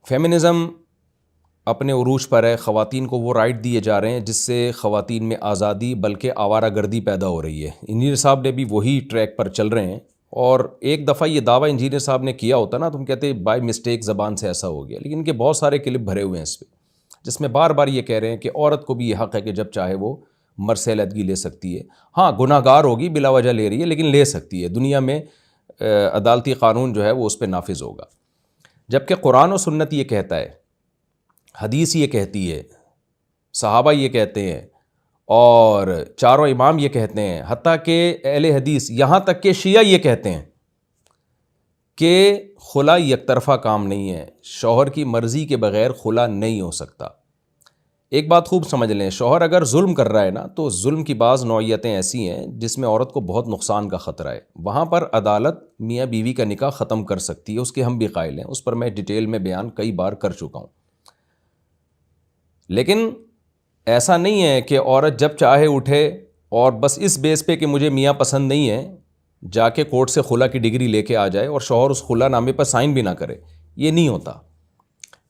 Feminism اپنے عروج پر ہے، خواتین کو وہ رائٹ دیے جا رہے ہیں جس سے خواتین میں آزادی بلکہ آوارہ گردی پیدا ہو رہی ہے۔ انجینئر صاحب نے بھی وہی ٹریک پر چل رہے ہیں، اور ایک دفعہ یہ دعویٰ انجینئر صاحب نے کیا ہوتا نا، تم کہتے بائی مسٹیک زبان سے ایسا ہو گیا، لیکن ان کے بہت سارے کلپ بھرے ہوئے ہیں اس پہ، جس میں بار بار یہ کہہ رہے ہیں کہ عورت کو بھی یہ حق ہے کہ جب چاہے وہ مرث علیحدگی لے سکتی ہے۔ ہاں گناہ گار ہوگی، بلا وجہ لے رہی ہے، لیکن لے سکتی ہے۔ دنیا میں عدالتی قانون جو ہے وہ اس پہ نافذ ہوگا، جبکہ قرآن و سنت یہ کہتا ہے، حدیث یہ کہتی ہے، صحابہ یہ کہتے ہیں، اور چاروں امام یہ کہتے ہیں، حتیٰ کہ اہل حدیث، یہاں تک کہ شیعہ یہ کہتے ہیں کہ خلا یک طرفہ کام نہیں ہے، شوہر کی مرضی کے بغیر خلا نہیں ہو سکتا۔ ایک بات خوب سمجھ لیں، شوہر اگر ظلم کر رہا ہے نا، تو ظلم کی بعض نوعیتیں ایسی ہیں جس میں عورت کو بہت نقصان کا خطرہ ہے، وہاں پر عدالت میاں بیوی کا نکاح ختم کر سکتی ہے، اس کے ہم بھی قائل ہیں، اس پر میں ڈیٹیل میں بیان کئی بار کر چکا ہوں۔ لیکن ایسا نہیں ہے کہ عورت جب چاہے اٹھے اور بس اس بیس پہ کہ مجھے میاں پسند نہیں ہے جا کے کورٹ سے خلا کی ڈگری لے کے آ جائے اور شوہر اس خلا نامے پر سائن بھی نہ کرے۔ یہ نہیں ہوتا۔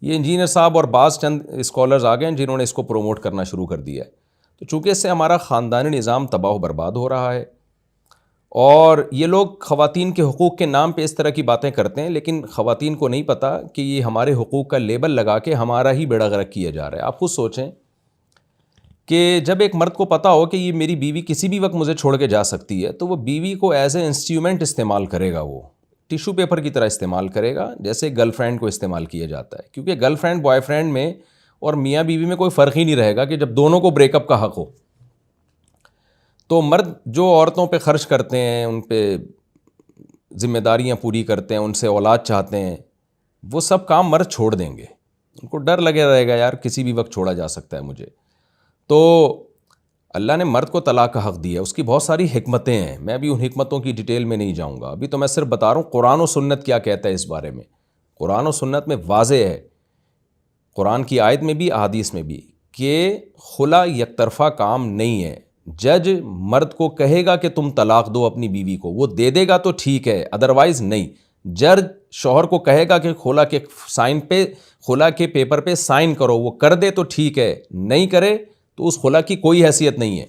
یہ انجینئر صاحب اور بعض چند اسکالرز آ گئے ہیں جنہوں نے اس کو پروموٹ کرنا شروع کر دیا ہے، تو چونکہ اس سے ہمارا خاندانی نظام تباہ و برباد ہو رہا ہے، اور یہ لوگ خواتین کے حقوق کے نام پہ اس طرح کی باتیں کرتے ہیں، لیکن خواتین کو نہیں پتہ کہ یہ ہمارے حقوق کا لیبل لگا کے ہمارا ہی بیڑا غرق کیا جا رہا ہے۔ آپ خود سوچیں کہ جب ایک مرد کو پتہ ہو کہ یہ میری بیوی کسی بھی وقت مجھے چھوڑ کے جا سکتی ہے، تو وہ بیوی کو ایز اے انسٹرومنٹ استعمال کرے گا، وہ ٹیشو پیپر کی طرح استعمال کرے گا، جیسے گرل فرینڈ کو استعمال کیا جاتا ہے، کیونکہ گرل فرینڈ بوائے فرینڈ میں اور میاں بیوی میں کوئی فرق ہی نہیں رہے گا کہ جب دونوں کو بریک اپ کا حق ہو۔ تو مرد جو عورتوں پہ خرچ کرتے ہیں، ان پہ ذمہ داریاں پوری کرتے ہیں، ان سے اولاد چاہتے ہیں، وہ سب کام مرد چھوڑ دیں گے، ان کو ڈر لگے رہے گا یار کسی بھی وقت چھوڑا جا سکتا ہے مجھے۔ تو اللہ نے مرد کو طلاق کا حق دیا، اس کی بہت ساری حکمتیں ہیں، میں بھی ان حکمتوں کی ڈیٹیل میں نہیں جاؤں گا، ابھی تو میں صرف بتا رہا ہوں قرآن و سنت کیا کہتا ہے اس بارے میں۔ قرآن و سنت میں واضح ہے، قرآن کی آیت میں بھی احادیث میں بھی، کہ خلا یک طرفہ کام نہیں ہے۔ جج مرد کو کہے گا کہ تم طلاق دو اپنی بیوی کو، وہ دے دے گا تو ٹھیک ہے، ادروائز نہیں۔ جج شوہر کو کہے گا کہ خلا کے پیپر پہ سائن کرو، وہ کر دے تو ٹھیک ہے، نہیں کرے تو اس خلا کی کوئی حیثیت نہیں ہے۔